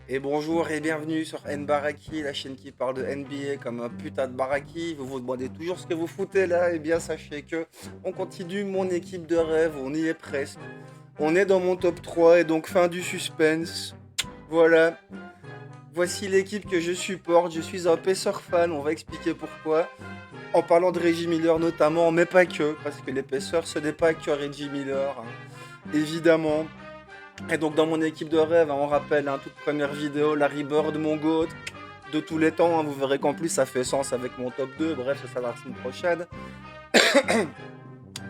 Et bonjour et bienvenue sur Nbaraki, la chaîne qui parle de NBA comme un putain de baraki. Vous vous demandez toujours ce que vous foutez là. Eh bien, sachez que on continue mon équipe de rêve, on y est presque. On est dans mon top 3 et donc fin du suspense. Voilà, voici l'équipe que je supporte. Je suis un Pacers fan, on va expliquer pourquoi. En parlant de Reggie Miller notamment, mais pas que, parce que les Pacers ce n'est pas que Reggie Miller, hein. Évidemment. Et donc dans mon équipe de rêve, hein, on rappelle, hein, toute première vidéo, Larry Bird, mon GOAT de tous les temps, hein. Vous verrez qu'en plus ça fait sens avec mon top 2, bref, ça sera la semaine prochaine.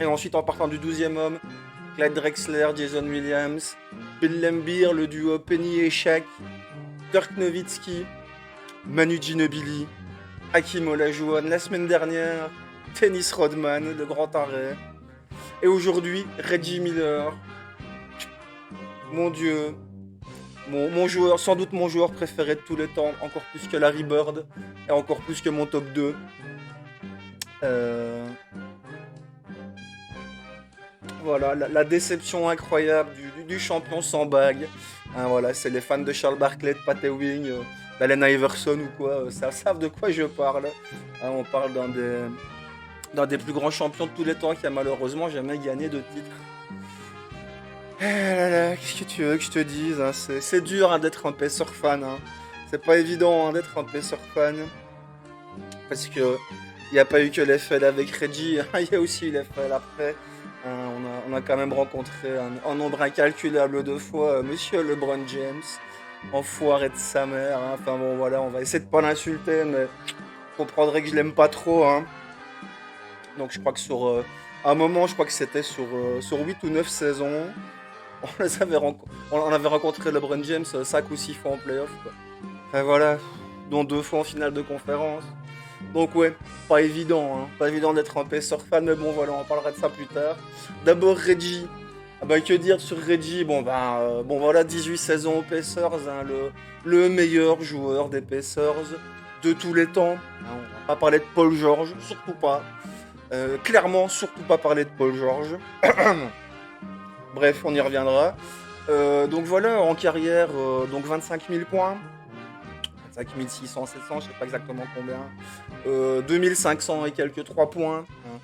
Et ensuite en partant du 12e homme, Clyde Drexler, Jason Williams, Bill Laimbeer, le duo Penny et Shaq, Dirk Nowitzki, Manu Ginobili, Hakim Olajuwon, la semaine dernière, Dennis Rodman, le grand arrêt. Et aujourd'hui, Reggie Miller, mon dieu, mon joueur, sans doute mon joueur préféré de tous les temps, encore plus que Larry Bird et encore plus que mon top 2. Euh, voilà, la déception incroyable du champion sans bague. Hein, voilà, c'est les fans de Charles Barkley, de Pat Ewing, d'Allen Iverson ou quoi, ça savent de quoi je parle. Hein, on parle d'un des plus grands champions de tous les temps qui a malheureusement jamais gagné de titre. Eh là là, qu'est-ce que tu veux que je te dise, hein, c'est dur, hein, d'être un Pacer fan, hein. C'est pas évident, hein, d'être un Pacer fan. Parce que il n'y a pas eu que l'FL avec Reggie, hein, il y a aussi eu l'FL après. Hein, on a quand même rencontré un nombre incalculable de fois Monsieur LeBron James, enfoiré de sa mère, hein. Enfin bon voilà, on va essayer de pas l'insulter, mais vous comprendrez que je l'aime pas trop, hein. Donc je crois que sur un moment, je crois que c'était sur 8 ou 9 saisons, on avait rencontré LeBron James 5 ou 6 fois en playoff, quoi. Enfin voilà, dont 2 fois en finale de conférence. Donc ouais, pas évident, hein. Pas évident d'être un Pacers fan, mais bon voilà, on parlera de ça plus tard. D'abord Reggie. Ah bah que dire sur Reggie? Bon voilà, 18 saisons aux Pacers, hein, le meilleur joueur des Pacers de tous les temps. Hein, on va pas parler de Paul George, surtout pas. Clairement, surtout pas parler de Paul George. Bref, on y reviendra. Donc voilà, en carrière, donc 25 000 points. 25 600, 700, je sais pas exactement combien. 2500 et quelques 3 points, hein.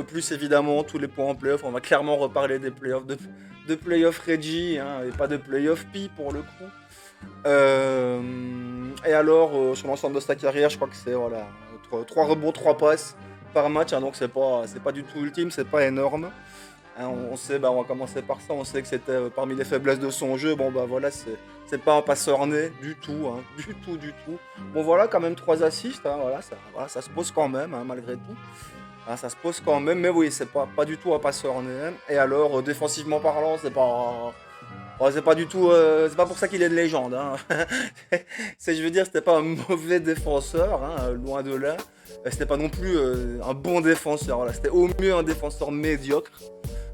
Plus évidemment tous les points en playoff. On va clairement reparler des playoffs de playoff Reggie, hein, et pas de playoff Pi pour le coup. Et alors, sur l'ensemble de sa carrière, je crois que c'est voilà, 3 rebonds, 3 passes par match, hein, donc c'est pas du tout ultime, c'est pas énorme. Hein, on sait, bah, on va commencer par ça, on sait que c'était parmi les faiblesses de son jeu. Bon bah voilà, c'est pas un passeur né du tout, hein, du tout, du tout. Bon voilà, quand même 3 assists, hein, voilà, ça se pose quand même, hein, malgré tout. Hein, ça se pose quand même, mais oui, c'est pas du tout un passeur né. Et alors, défensivement parlant, c'est pas du tout, c'est pas pour ça qu'il est une légende, hein. Je veux dire, c'était pas un mauvais défenseur, hein, loin de là. C'était pas non plus un bon défenseur, voilà. C'était au mieux un défenseur médiocre.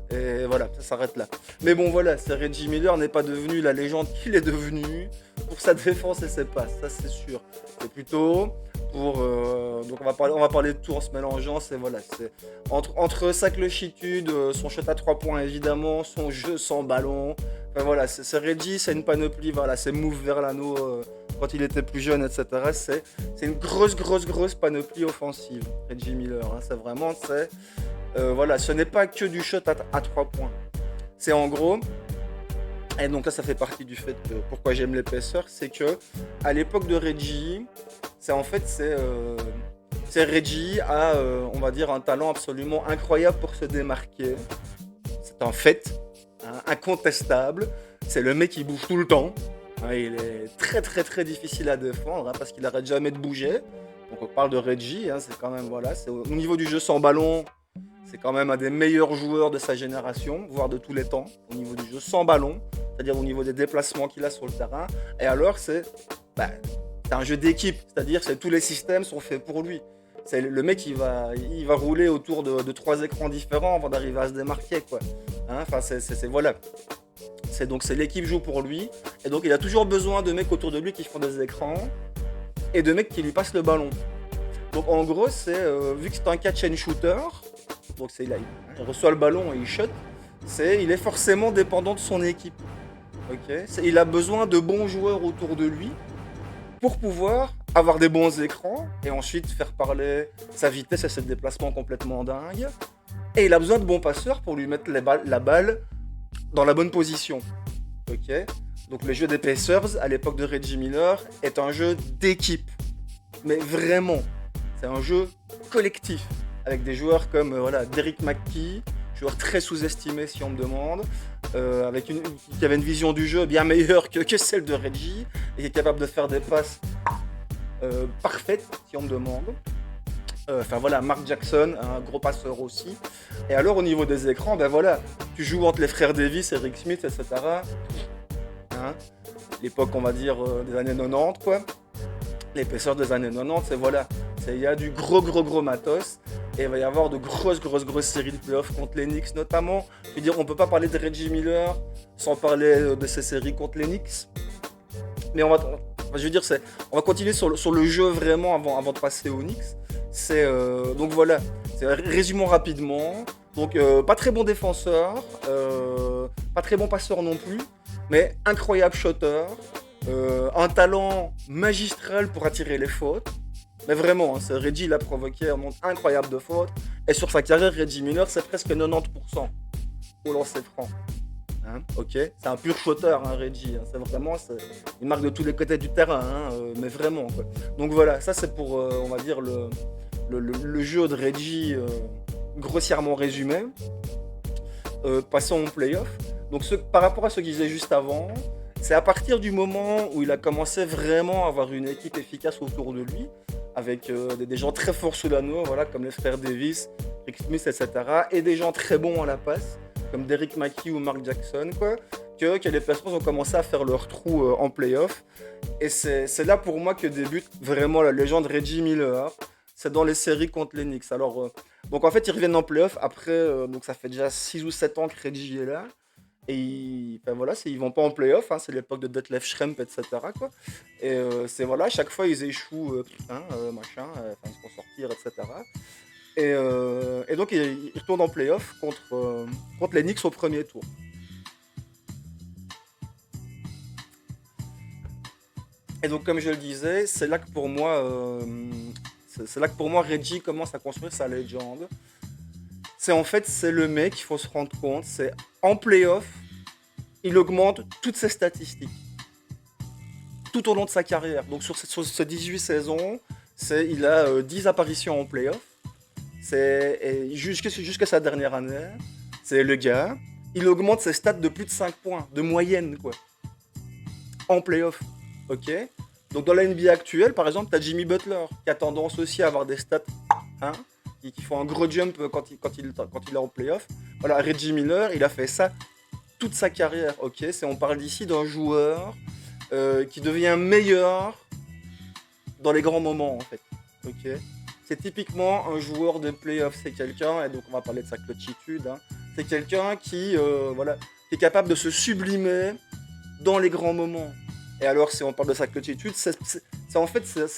Et voilà, ça s'arrête là. Mais bon, voilà, Reggie Miller n'est pas devenu la légende qu'il est devenu pour sa défense et ses passes, ça c'est sûr. C'est plutôt pour. Donc on va parler de tout en se mélangeant. C'est voilà, c'est entre sa clochitude, son shot à 3 points évidemment, son jeu sans ballon. Enfin voilà, c'est Reggie, c'est une panoplie, voilà, c'est Move Verlano quand il était plus jeune, etc. C'est une grosse panoplie offensive, Reggie Miller, hein. C'est vraiment, voilà, ce n'est pas que du shot à 3 points. C'est en gros, et donc là ça fait partie du fait que pourquoi j'aime les Pacers, c'est que à l'époque de Reggie, c'est Reggie a, on va dire, un talent absolument incroyable pour se démarquer. C'est un fait, hein, incontestable. C'est le mec qui bouge tout le temps. Hein, il est très difficile à défendre, hein, parce qu'il n'arrête jamais de bouger. Donc on parle de Reggie, hein, c'est quand même voilà, c'est au niveau du jeu sans ballon, c'est quand même un des meilleurs joueurs de sa génération, voire de tous les temps, au niveau du jeu sans ballon, c'est-à-dire au niveau des déplacements qu'il a sur le terrain. Et alors, bah, c'est un jeu d'équipe, c'est-à-dire que tous les systèmes sont faits pour lui. C'est le mec, il va rouler autour de 3 écrans différents avant d'arriver à se démarquer, quoi. Hein, enfin, voilà. C'est l'équipe joue pour lui, et donc il a toujours besoin de mecs autour de lui qui font des écrans, et de mecs qui lui passent le ballon. Donc en gros, vu que c'est un catch and shooter, donc il reçoit le ballon et il shot, il est forcément dépendant de son équipe. ok? Il a besoin de bons joueurs autour de lui pour pouvoir avoir des bons écrans et ensuite faire parler sa vitesse et ses déplacements complètement dingues. Et il a besoin de bons passeurs pour lui mettre la balle dans la bonne position. Ok. Donc le jeu des Pacers à l'époque de Reggie Miller est un jeu d'équipe. Mais vraiment, c'est un jeu collectif. Avec des joueurs comme voilà, Derrick McKee, joueur très sous-estimé si on me demande, qui avait une vision du jeu bien meilleure que celle de Reggie, et qui est capable de faire des passes parfaites si on me demande. Enfin voilà, Mark Jackson, un gros passeur aussi. Et alors au niveau des écrans, ben voilà, tu joues entre les frères Davis, Eric Smith, etc. Hein, l'époque, on va dire, des années 90, quoi. L'épaisseur des années 90, c'est voilà. Il y a du gros matos. Et il va y avoir de grosses séries de playoffs contre les Knicks, notamment. Je veux dire, on peut pas parler de Reggie Miller sans parler de ces séries contre les Knicks. Mais je veux dire, on va continuer sur le jeu vraiment avant de passer aux Knicks. Donc voilà, résumons rapidement. Donc pas très bon défenseur, pas très bon passeur non plus, mais incroyable shooter, un talent magistral pour attirer les fautes. Mais vraiment, hein, Reggie l'a provoqué un nombre incroyable de fautes. Et sur sa carrière, Reggie Miller, c'est presque 90% au lancer franc. Hein, ok, c'est un pur shooter, hein, Reggie. Hein, il marque de tous les côtés du terrain, hein, mais vraiment. Quoi. Donc voilà, ça c'est pour, on va dire, le jeu de Reggie grossièrement résumé. Passons au playoff. Donc par rapport à ce qu'il disait juste avant, c'est à partir du moment où il a commencé vraiment à avoir une équipe efficace autour de lui, avec des gens très forts sous l'anneau, voilà, comme les frères Davis, Rick Smith, etc. Et des gens très bons à la passe, comme Derrick McKee ou Mark Jackson, quoi, que les Pacers ont commencé à faire leur trou en playoff. Et c'est là pour moi que débute vraiment la légende Reggie Miller. C'est dans les séries contre les Knicks. Alors, donc en fait, ils reviennent en playoff après, donc ça fait déjà 6 ou 7 ans que Reggie est là. Et ils vont pas en playoff, hein, c'est l'époque de Detlef Schrempf, etc. Quoi. Et c'est voilà, à chaque fois ils échouent, ils se font sortir, etc. Et donc ils retournent en playoff contre les Knicks au premier tour. Et donc comme je le disais, c'est là que pour moi, Reggie commence à construire sa légende. C'est le mec, il faut se rendre compte, c'est en playoff, il augmente toutes ses statistiques. Tout au long de sa carrière. Donc sur ces 18 saisons, il a 10 apparitions en playoff. Jusqu'à sa dernière année, c'est le gars, il augmente ses stats de plus de 5 points, de moyenne, quoi. En playoff. Ok. Donc dans la NBA actuelle, par exemple, tu as Jimmy Butler, qui a tendance aussi à avoir des stats, hein, qui font un gros jump quand il est en playoff. Voilà, Reggie Miller, il a fait ça toute sa carrière, ok. On parle d'ici d'un joueur qui devient meilleur dans les grands moments, en fait, ok. C'est typiquement un joueur de playoff, c'est quelqu'un, et donc on va parler de sa clutchitude, hein, c'est quelqu'un qui est capable de se sublimer dans les grands moments. Et alors, si on parle de sa clutchitude, c'est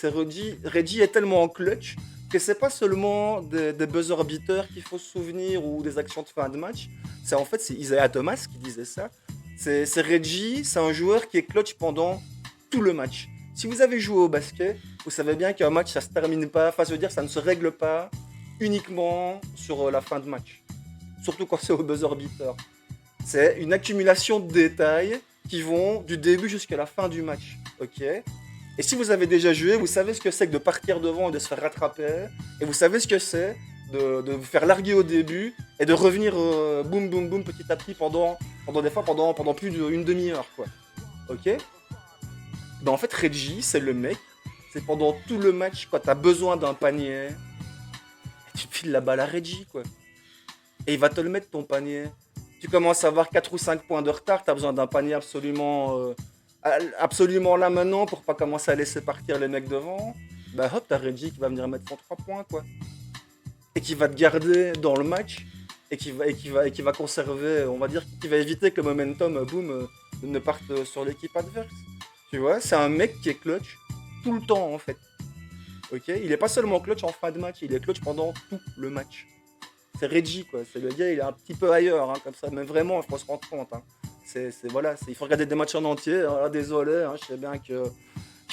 Reggie est tellement en clutch que c'est pas seulement des buzzer beaters qu'il faut se souvenir ou des actions de fin de match. C'est Isaiah Thomas qui disait ça. C'est Reggie, c'est un joueur qui est clutch pendant tout le match. Si vous avez joué au basket, vous savez bien qu'un match ça se termine pas, enfin je veux dire ça ne se règle pas uniquement sur la fin de match. Surtout quand c'est au buzzer beater. C'est une accumulation de détails qui vont du début jusqu'à la fin du match. Ok. Et si vous avez déjà joué, vous savez ce que c'est que de partir devant et de se faire rattraper. Et vous savez ce que c'est de vous faire larguer au début et de revenir boum boum boum petit à petit pendant plus d'une demi-heure, quoi. Ok. Ben en fait Reggie c'est le mec, c'est pendant tout le match quand t'as besoin d'un panier, tu files la balle à Reggie, quoi. Et il va te le mettre ton panier. Tu commences à avoir 4 ou 5 points de retard, t'as besoin d'un panier absolument là maintenant pour pas commencer à laisser partir les mecs devant. Bah hop, t'as Reggie qui va venir mettre son 3 points, quoi. Et qui va te garder dans le match et qui va conserver, on va dire, qui va éviter que le momentum, boum, ne parte sur l'équipe adverse. Tu vois, c'est un mec qui est clutch tout le temps, en fait. Ok, il est pas seulement clutch en fin de match, il est clutch pendant tout le match. C'est Reggie, quoi. C'est le gars, il est un petit peu ailleurs, hein, comme ça. Mais vraiment, il faut se rendre compte. Hein. Voilà, il faut regarder des matchs en entier. Alors, désolé, hein, je sais bien que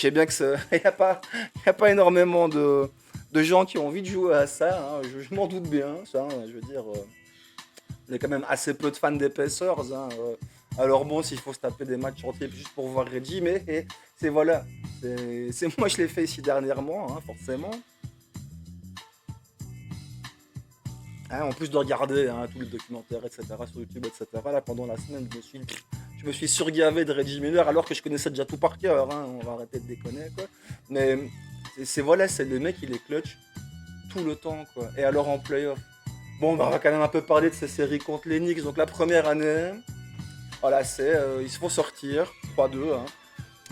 il n'y a pas, y a pas énormément de gens qui ont envie de jouer à ça, hein. Je m'en doute bien, ça, hein, je veux dire. Il y a quand même assez peu de fans d'épaisseurs, hein. Alors bon, s'il faut se taper des matchs entiers juste pour voir Reggie, mais c'est voilà. Moi, je l'ai fait ici dernièrement, hein, forcément. Hein, en plus de regarder, hein, tous les documentaires, etc., sur YouTube, etc., là, pendant la semaine, je me suis surgavé de Reggie Miller alors que je connaissais déjà tout par cœur, hein. On va arrêter de déconner, quoi. Mais voilà, c'est le mec, il est clutch tout le temps, quoi. Et alors en playoff. Bon, bah, on va quand même un peu parler de ces séries contre les Knicks. Donc la première année, voilà, ils se font sortir 3-2, hein.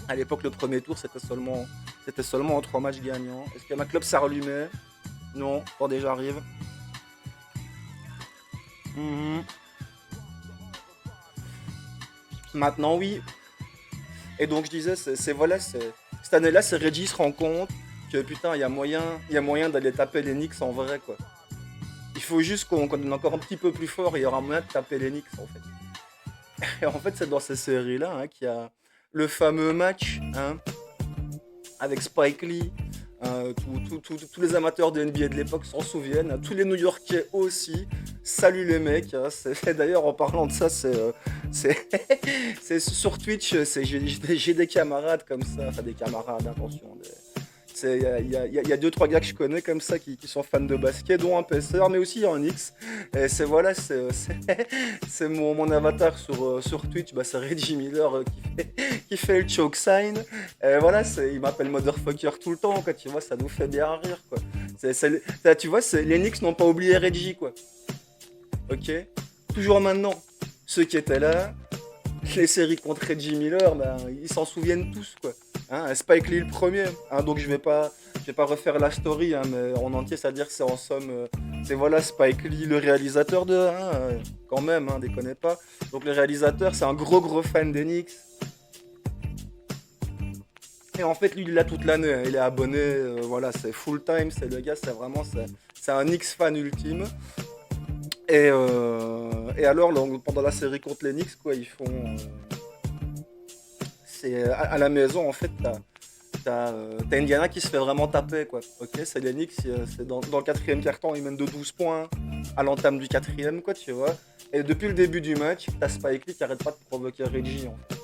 À l'époque, le premier tour, c'était seulement en 3 matchs gagnants. Est-ce que ma club s'est rallumé? Non, attendez, j'arrive. Mhm. Maintenant, oui. Et donc je disais, voilà, cette année-là, c'est Reggie se rend compte que putain, il y a moyen d'aller taper les Knicks en vrai, quoi. Il faut juste qu'on est encore un petit peu plus fort et il y aura moyen de taper les Knicks, en fait. Et en fait, c'est dans ces séries-là, hein, qu'il y a le fameux match, hein, avec Spike Lee. Tous les amateurs de NBA de l'époque s'en souviennent, hein. Tous les New-Yorkais aussi. Salut les mecs, hein. D'ailleurs, en parlant de ça, c'est c'est sur Twitch. J'ai des camarades comme ça, enfin des camarades, attention. Il y a deux, trois gars que je connais comme ça qui sont fans de basket, dont un PC, mais aussi un X. Et c'est voilà, c'est mon avatar sur Twitch, bah, c'est Reggie Miller qui fait le choke sign. Et voilà, il m'appelle motherfucker tout le temps, quoi, tu vois, ça nous fait bien rire, quoi. Tu vois, les Knicks n'ont pas oublié Reggie, quoi. Ok? Toujours maintenant, ceux qui étaient là, les séries contre Reggie Miller, ben, ils s'en souviennent tous, quoi. Hein, Spike Lee le premier, hein, donc je vais pas refaire la story, hein, mais en entier, c'est-à-dire que c'est en somme, c'est voilà Spike Lee le réalisateur hein, quand même, hein, déconnez pas. Donc le réalisateur, c'est un gros gros fan des Knicks. Et en fait, lui, il est là toute l'année, hein, il est abonné, voilà, c'est full time, c'est le gars, c'est un Knicks fan ultime. Et alors, pendant la série contre les Knicks, quoi, ils font, c'est à la maison, en fait, t'as Indiana qui se fait vraiment taper, quoi. Ok, c'est les Knicks, c'est dans le quatrième quart-temps, ils mènent de 12 points à l'entame du quatrième, quoi, tu vois. Et depuis le début du match, t'as Spike Lee qui arrête pas de provoquer Reggie, en fait.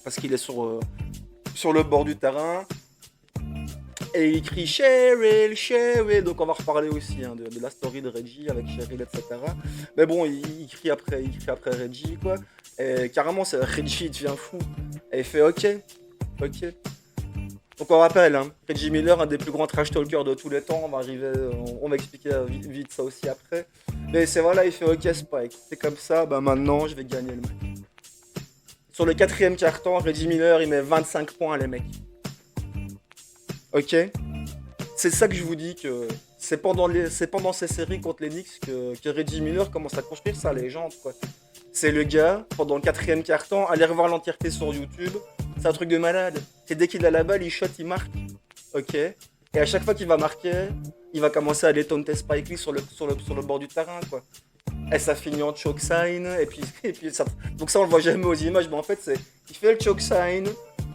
Parce qu'il est sur le bord du terrain, et il crie Cheryl, Cheryl. Donc on va reparler aussi, hein, de la story de Reggie avec Cheryl, etc. Mais bon, il crie après Reggie, quoi. Et carrément, Reggie devient fou. Et il fait ok, ok. Donc on rappelle, hein, Reggie Miller, un des plus grands trash talkers de tous les temps. On va expliquer vite ça aussi après. Mais c'est voilà, il fait ok Spike. C'est comme ça, bah maintenant je vais gagner le match. Sur le quatrième quart-temps, Reggie Miller, il met 25 points, les mecs. Ok? C'est ça que je vous dis que c'est pendant ces séries contre les Knicks que Reggie Miller commence à construire sa légende, quoi. C'est le gars, pendant le quatrième quart-temps, aller revoir l'entièreté sur YouTube, c'est un truc de malade. C'est dès qu'il a la balle, il shot, il marque. Ok? Et à chaque fois qu'il va marquer, il va commencer à aller taunter Spike Lee sur le bord du terrain, quoi. Et ça finit en choke sign, et puis ça. Donc ça, on le voit jamais aux images, mais en fait, il fait le choke sign,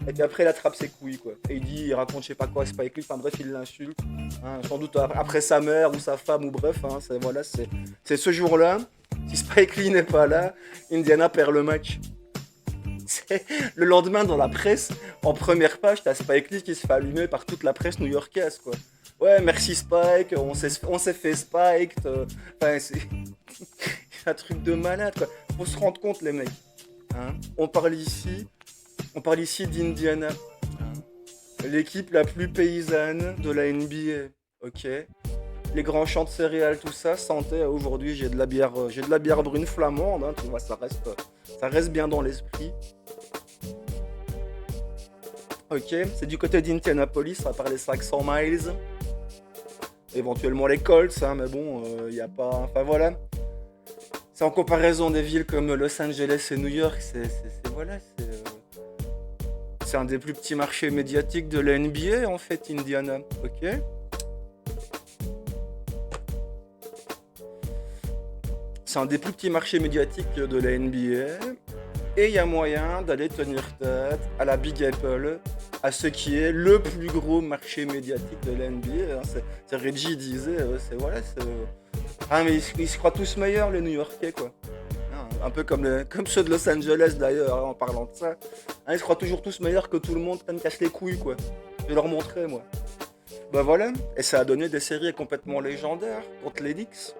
et puis après, il attrape ses couilles, quoi. Et il raconte je sais pas quoi à Spike Lee, enfin bref, il l'insulte. Hein, sans doute après sa mère ou sa femme, ou bref, hein, voilà, c'est ce jour-là. Si Spike Lee n'est pas là, Indiana perd le match. Le lendemain, dans la presse, en première page, t'as Spike Lee qui se fait allumer par toute la presse new-yorkaise, quoi. Ouais, merci Spike, on s'est fait Spike. Enfin, c'est un truc de malade, quoi. Faut se rendre compte, les mecs. Hein, on parle ici d'Indiana, hein, l'équipe la plus paysanne de la NBA. Ok. Les grands champs de céréales, tout ça, santé. Aujourd'hui, j'ai de la bière brune flamande, hein, tu vois, ça reste bien dans l'esprit. Ok, c'est du côté d'Indianapolis, à part les 500 miles, éventuellement les Colts, hein, mais bon, il n'y a pas. Enfin voilà, c'est en comparaison des villes comme Los Angeles et New York, voilà, c'est un des plus petits marchés médiatiques de la NBA en fait, Indiana. Ok, c'est un des plus petits marchés médiatiques de la NBA. Et il y a moyen d'aller tenir tête à la Big Apple, à ce qui est le plus gros marché médiatique de la NBA, hein. C'est Reggie disait, c'est voilà, ah mais ils se croient tous meilleurs les New-Yorkais quoi. Hein, un peu comme ceux de Los Angeles d'ailleurs, hein, en parlant de ça. Hein, ils se croient toujours tous meilleurs que tout le monde, ça me casse les couilles quoi. Je vais leur montrer moi. Bah voilà, et ça a donné des séries complètement légendaires contre les Knicks.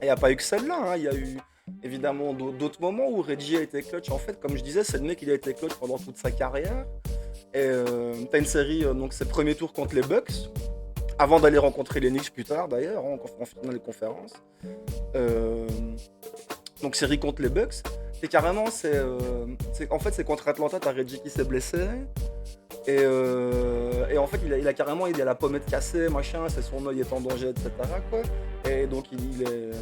Et il n'y a pas eu que celle-là, hein. Il y a eu évidemment d'autres moments où Reggie a été clutch. En fait, comme je disais, c'est le mec qui a été clutch pendant toute sa carrière. Et t'as une série, donc c'est le premier tour contre les Bucks, avant d'aller rencontrer les Knicks plus tard d'ailleurs, hein, en finale de conférence. Euh, donc série contre les Bucks. Et carrément, en fait, c'est contre Atlanta, t'as Reggie qui s'est blessé. Et en fait, il a carrément il a la pommette cassée, machin, c'est son œil est en danger, etc. Quoi. Et donc il est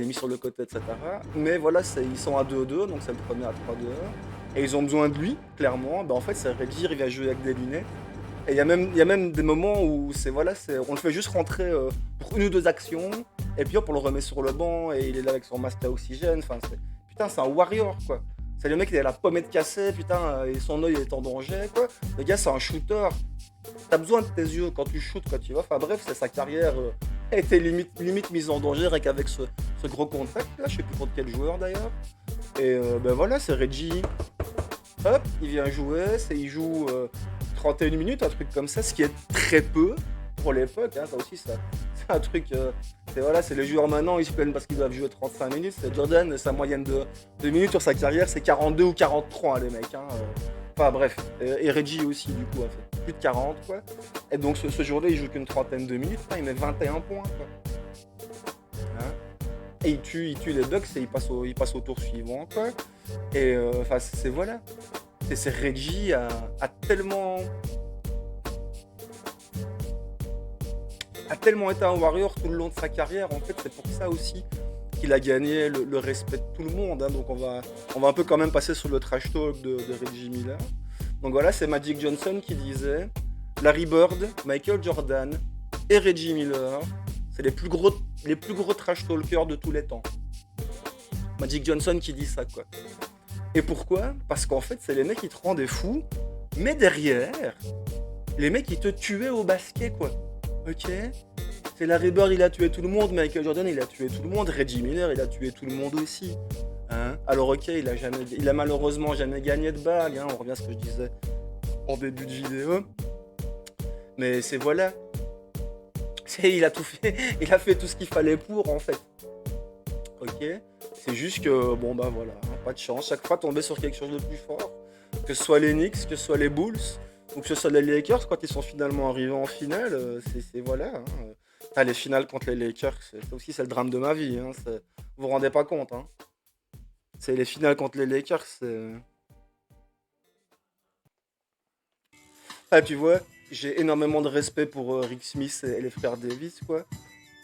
mis sur le côté, etc. Mais voilà, ils sont à 2-2, donc c'est le premier à 3-2. Et ils ont besoin de lui, clairement. Ben, en fait, c'est Reggie, il vient jouer avec des lunettes. Et il y a même des moments où on le fait juste rentrer pour une ou deux actions, et puis hop, on le remet sur le banc, et il est là avec son masque à oxygène. Enfin, putain, c'est un warrior, quoi. C'est le mec qui a la pommette cassée, putain, et son œil est en danger, quoi. Le gars, c'est un shooter. T'as besoin de tes yeux quand tu shootes, quand tu vas. Enfin bref, sa carrière a été limite mise en danger rien qu'avec ce gros contact, là. Je sais plus contre quel joueur, d'ailleurs. Et ben voilà, c'est Reggie. Hop, il vient jouer, il joue 31 minutes, un truc comme ça, ce qui est très peu pour l'époque, hein, ça aussi, c'est un truc. C'est les joueurs maintenant, ils se plaignent parce qu'ils doivent jouer 35 minutes. C'est Jordan, sa moyenne de minutes sur sa carrière, c'est 42 ou 43, hein, les mecs. Hein. Enfin bref, et Reggie aussi, du coup, a fait plus de 40, quoi. Et donc ce jour-là, il joue qu'une trentaine de minutes, hein, il met 21 points, quoi. Hein. Et il tue les Bucks et il passe au tour suivant, quoi. Et enfin, voilà. C'est Reggie a tellement été un warrior tout le long de sa carrière. En fait, c'est pour ça aussi qu'il a gagné le respect de tout le monde. Hein. Donc on va un peu quand même passer sur le trash talk de Reggie Miller. Donc voilà, c'est Magic Johnson qui disait Larry Bird, Michael Jordan et Reggie Miller, c'est les plus gros trash talkers de tous les temps. Magic Johnson qui dit ça, quoi. Et pourquoi? Parce qu'en fait, c'est les mecs qui te rendaient fou, mais derrière, les mecs qui te tuaient au basket, quoi. Ok? C'est Larry Bird, il a tué tout le monde, Michael Jordan, il a tué tout le monde, Reggie Miller, il a tué tout le monde aussi. Hein? Alors ok, il a malheureusement jamais gagné de bague, hein, on revient à ce que je disais en début de vidéo. Mais voilà, il a tout fait, il a fait tout ce qu'il fallait pour en fait. Ok? C'est juste que, bon bah voilà, hein, pas de chance, chaque fois tomber sur quelque chose de plus fort. Que ce soit les Knicks, que ce soit les Bulls, ou que ce soit les Lakers, quand ils sont finalement arrivés en finale, voilà. Hein. Les finales contre les Lakers, c'est le drame de ma vie. Hein. Vous vous rendez pas compte. Hein. C'est les finales contre les Lakers. Ah, tu vois, j'ai énormément de respect pour Rick Smith et les frères Davis, quoi.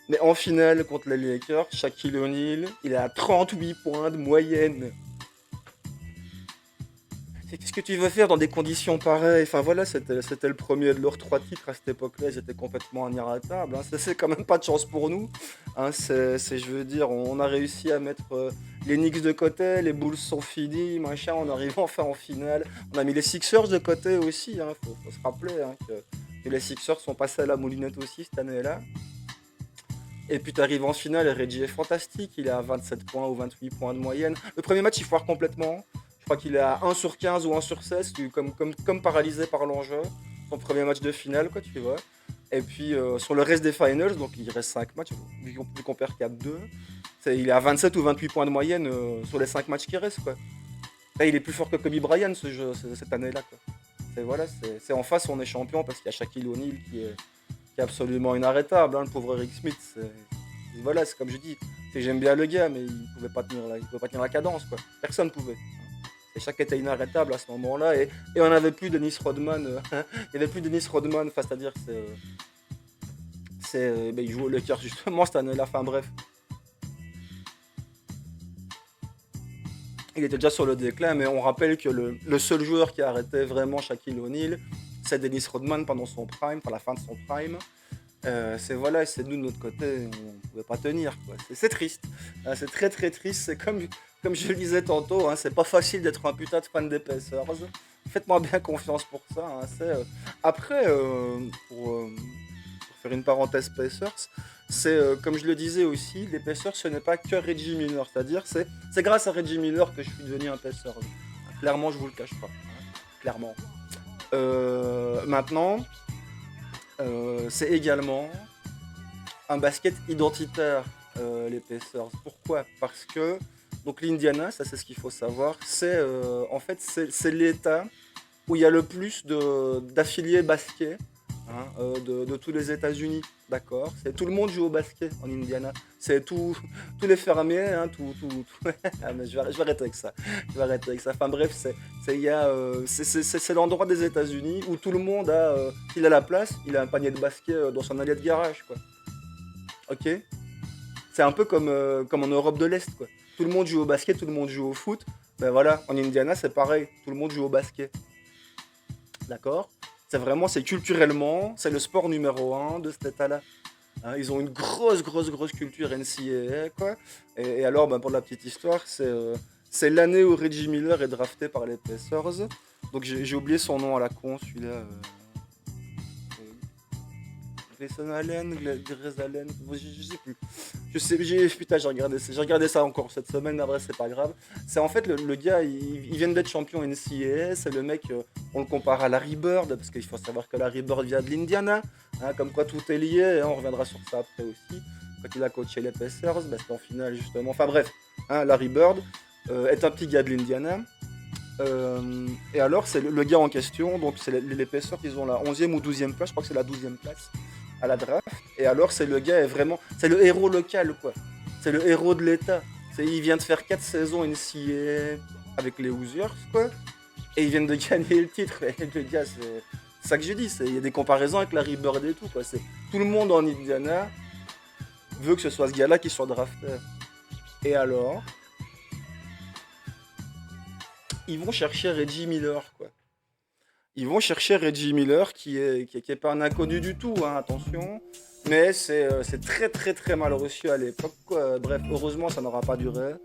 Mais en finale contre les Lakers, Shaquille O'Neal, il est à 38 points de moyenne. Qu'est-ce que tu veux faire dans des conditions pareilles? Enfin voilà, c'était le premier de leurs 3 titres à cette époque-là, ils étaient complètement inarrêtables. Hein. C'est quand même pas de chance pour nous. Hein. Je veux dire, on a réussi à mettre les Knicks de côté, les Bulls sont finis, machin, on arrive enfin en finale. On a mis les Sixers de côté aussi, hein. Faut se rappeler hein, que les Sixers sont passés à la moulinette aussi cette année-là. Et puis tu arrives en finale et Reggie est fantastique, il est à 27 points ou 28 points de moyenne. Le premier match il foire complètement, je crois qu'il est à 1 sur 15 ou 1 sur 16, comme paralysé par l'enjeu. Son premier match de finale, quoi, tu vois. Et puis sur le reste des finals, donc il reste 5 matchs, vu qu'on perd 4-2, il est à 27 ou 28 points de moyenne sur les 5 matchs qui restent, quoi. Là, il est plus fort que Kobe Bryant cette année-là, quoi. Voilà, c'est en face on est champion parce qu'il y a Shaquille O'Neal qui est absolument inarrêtable, hein, le pauvre Rick Smith. Voilà, c'est comme je dis, j'aime bien le gars, mais il pouvait pas tenir la cadence, quoi. Personne pouvait. Et chaque était inarrêtable à ce moment-là, et on n'avait plus Dennis Rodman. Il n'y avait plus Dennis Rodman, enfin, c'est-à-dire que il joue au Lakers justement cette année-là, enfin bref. Il était déjà sur le déclin, mais on rappelle que le seul joueur qui a arrêté vraiment Shaquille O'Neal, c'est Dennis Rodman pendant son prime, enfin la fin de son prime. Voilà, c'est nous de notre côté, on ne pouvait pas tenir, quoi. C'est triste. C'est très très triste. C'est comme comme je le disais tantôt, hein, c'est pas facile d'être un putain de fan des Pacers. Faites-moi bien confiance pour ça. Hein, Après, pour faire une parenthèse Pacers, comme je le disais aussi, les Pacers ce n'est pas que Reggie Miller, c'est-à-dire c'est grâce à Reggie Miller que je suis devenu un Pacers. Clairement, je vous le cache pas. Hein, clairement. Maintenant, c'est également un basket identitaire, les Pacers. Pourquoi? Parce que donc l'Indiana, ça c'est ce qu'il faut savoir, en fait c'est l'État où il y a le plus d'affiliés basket, hein, de tous les États-Unis. D'accord? C'est tout le monde joue au basket en Indiana. C'est tous les fermiers, hein, Ah, mais je vais arrêter avec ça. Je vais arrêter avec ça. Enfin bref, c'est l'endroit des États-Unis où tout le monde il a la place, il a un panier de basket dans son allée de garage, quoi. Ok? C'est un peu comme en Europe de l'Est, quoi. Tout le monde joue au basket, tout le monde joue au foot. Ben voilà, en Indiana, c'est pareil. Tout le monde joue au basket. D'accord? C'est culturellement, c'est le sport numéro un de cet état-là. Hein, ils ont une grosse culture NCAA, quoi. Et alors, ben, pour la petite histoire, c'est l'année où Reggie Miller est drafté par les Pacers. Donc j'ai oublié son nom à la con, celui-là. Grayson Allen, Grayson Allen, je sais plus. Putain, j'ai regardé ça encore cette semaine, mais après c'est pas grave. C'est en fait le gars, il vient d'être champion NCAA, c'est le mec, on le compare à Larry Bird, parce qu'il faut savoir que Larry Bird vient de l'Indiana, hein, comme quoi tout est lié, hein, on reviendra sur ça après aussi. Quand il a coaché les Pacers, bah, c'était en finale justement. Enfin bref, hein, Larry Bird est un petit gars de l'Indiana. Et alors, c'est le gars en question, donc c'est les Pacers, ils ont la 11e ou 12e place, je crois que c'est la 12e place à la draft. Et alors, c'est le héros local, quoi. C'est le héros de l'État. Il vient de faire 4 saisons NCAA avec les Hoosiers, quoi. Et ils viennent de gagner le titre. Et le gars, c'est ça que je dis. Il y a des comparaisons avec Larry Bird et tout, quoi. Tout le monde en Indiana veut que ce soit ce gars-là qui soit drafté. Et alors, ils vont chercher Reggie Miller, quoi. Ils vont chercher Reggie Miller, qui est pas un inconnu du tout, hein, attention. Mais c'est très mal reçu à l'époque, quoi. Bref, heureusement, ça n'aura pas duré.